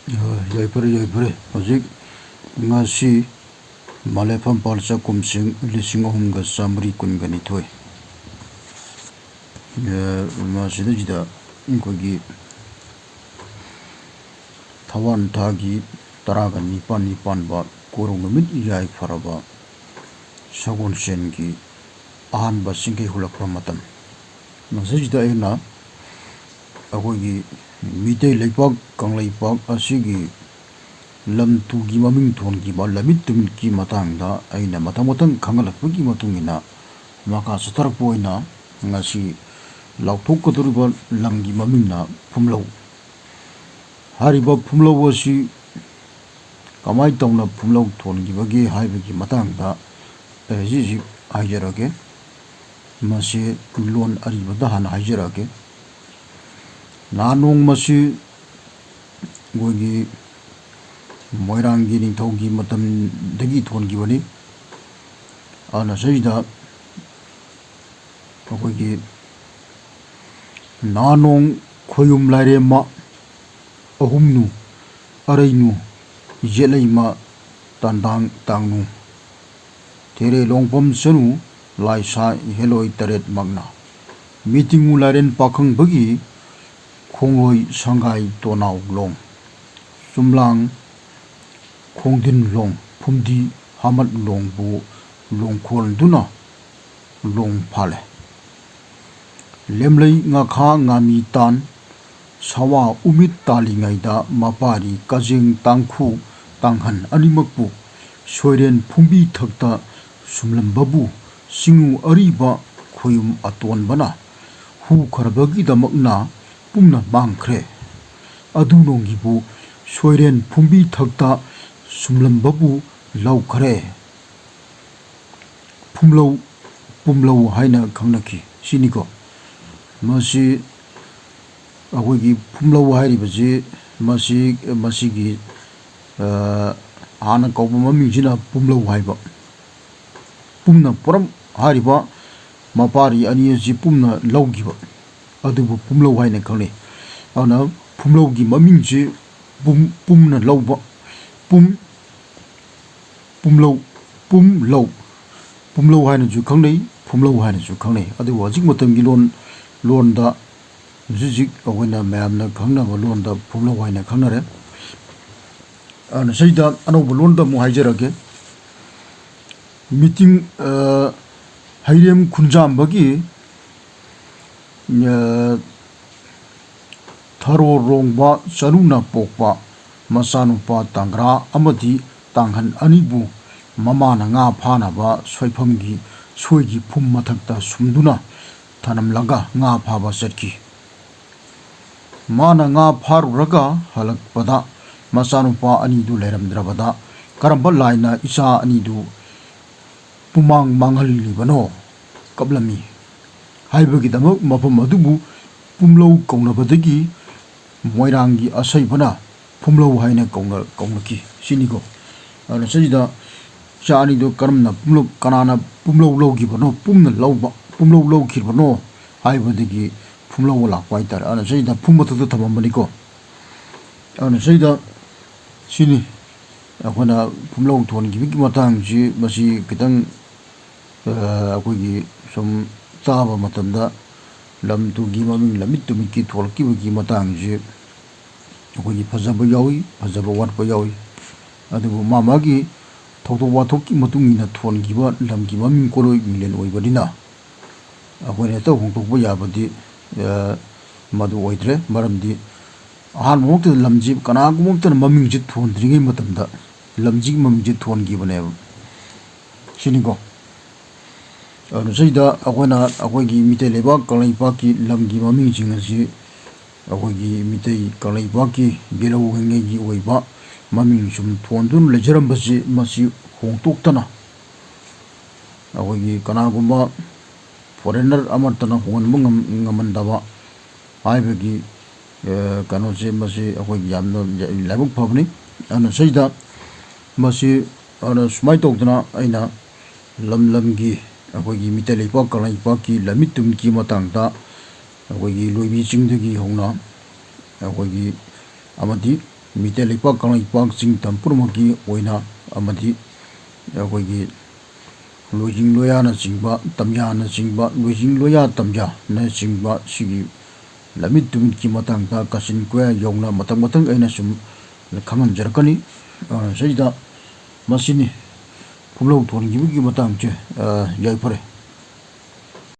Yaipure hojik ngasi malefam palsa kumsing lising ohumga samri kungani thoy masida jida inkogi tawan thagi taraga nipan ba korungamit yai faraba sagon sengi ahan ba singke hulakra matam masida ina akogi mitei leipak kangleipak asigi lam tugi maming thongi ba lamit tumit ki matangda aina matang khangalakpagi matungina maka satarpoina ngasi lauthokkoduriba lamgi mamingna phumlo hariba phumlo wasi kamai tawna phumlo thongi bagi haibagi matangda ji hajarage masi lon aribada han hajarage nanong masi gogi moirangi ningthogi matam dagi thongi bani ana saida gogi nanong khoyum laire ma ahumnu arainu jelaima tandang tangnu tere longpam sanu laisa heloi taret magna meetingu laren pakhang bagi khongoi sangai tonau long sumlang khongdin long phumdi hamat long bu long khol duna long phale lemlei nga kha ngami tan sawa umit tali ngaida mapari kajing tangkhu tanghan animakpu soiren phumbi thakta sumlam babu singu ariba khoyum aton bana hu kharbagi damakna pumna mangkhre adunongi bu soiren phumbi thakta sumlam babu laukhare pumlo haina khangnaki siniko masi agogi pumlo hairibaje masigi ana kauba mamingina pumlo haiba pumna puram hariba mapari aniasi pumna laugiba adubu pumlo haina khane ana pumlo gi mamingje pumna lauba pumlo haina ju khangnei pumlo haina ju khangnei adu wajik matamgi londa jijik awena mayamna khangnaba londa pumlo haina khangnare ana saida anoba londa mu haijarage meeting hairem khunjam bagi tharo rongba charuna pokpa masanupa tangra amadi tanghan anibu mamana nga phana ba soifamgi soigi phum mathakta sumduna thanam laga nga phaba setki mana nga pharuraga halakpada masanupa anidu leramdrabada karamba laina isa anidu pumang manghalli bano kablami haibagi damak mafam adubu pumlo kaunabadagi moirangi asaibana pumlo haina kaunaki siniko ana sajida chani do karamna pumlo kanana pumlo logi bano pumna lawba pumlo logir bano haibadagi pumlo wala kwaitar ana sajida pumata to thamambaniko ana sajida sini akona pumlo thon gi matang ji masi kitang akogi som taba matamda lam tu gi maming lamit tu miki tholki gi matang ji akogi phajaba yawi phajaba watpa yawi adubu mamagi thokto wathokki matungina thon gi ba lam gi maming koroi milen oibadina akone to hongtokba yabadi madu oidre maramdi ahan mokte lamji kana gumokte maming ji thon dringi matamda lamji maming ji thon gi bane siniko ana saida akona akogi mitei leba kalaipa ki lamgi maming jingasi akogi mitei kalaipa ki belo henge gi oiba maming sum thondun lejarambasi masi hongtoktana akogi kanagumba foreigner amartana hongbungam ngamandaba haibagi kanose masi akogi yamno labuk phabni ana saida masi ana smai tokdana aina lamgi akogi mitele pa kalai pa ki lamitum ki matangta akogi loibi chingdagi hongna akogi amadi Meitei ꯂꯩꯄꯥꯛ ꯀꯪꯂꯩꯄꯥꯛ ꯆꯤꯡꯇꯝ ꯄꯨꯝꯅꯃꯛꯀꯤ ꯑꯣꯏꯅ ꯑꯃꯗꯤ ꯑꯩꯈꯣꯏꯒꯤ ꯂꯣꯏꯖꯤꯡ ꯂꯣꯌꯥꯅꯆꯤꯡꯕ ꯇꯝꯌꯥꯅꯆꯤꯡꯕ ꯂꯣꯏꯖꯤꯡ ꯂꯣꯌꯥ ꯇꯝꯌꯥꯅꯆꯤꯡꯕ ꯁꯤꯒꯤ ꯂꯝꯃꯤꯠ ꯇꯨꯃꯤꯠꯀꯤ ꯃꯇꯥꯡꯗ ꯀꯥꯆꯤꯟ ꯀꯣꯌꯥ ꯌꯧꯅ ꯃꯊꯪ ꯃꯊꯪ ꯑꯩꯅ ꯁꯨꯝ ꯈꯪꯍꯟꯖꯔꯛꯀꯅꯤ ꯁꯤꯗ ꯃꯁꯤꯅꯤ ꯈꯨꯝꯂꯧ ꯊꯣꯟꯈꯤꯕꯒꯤ ꯃꯇꯥꯡꯁꯦ ꯌꯥꯏꯐꯔꯦ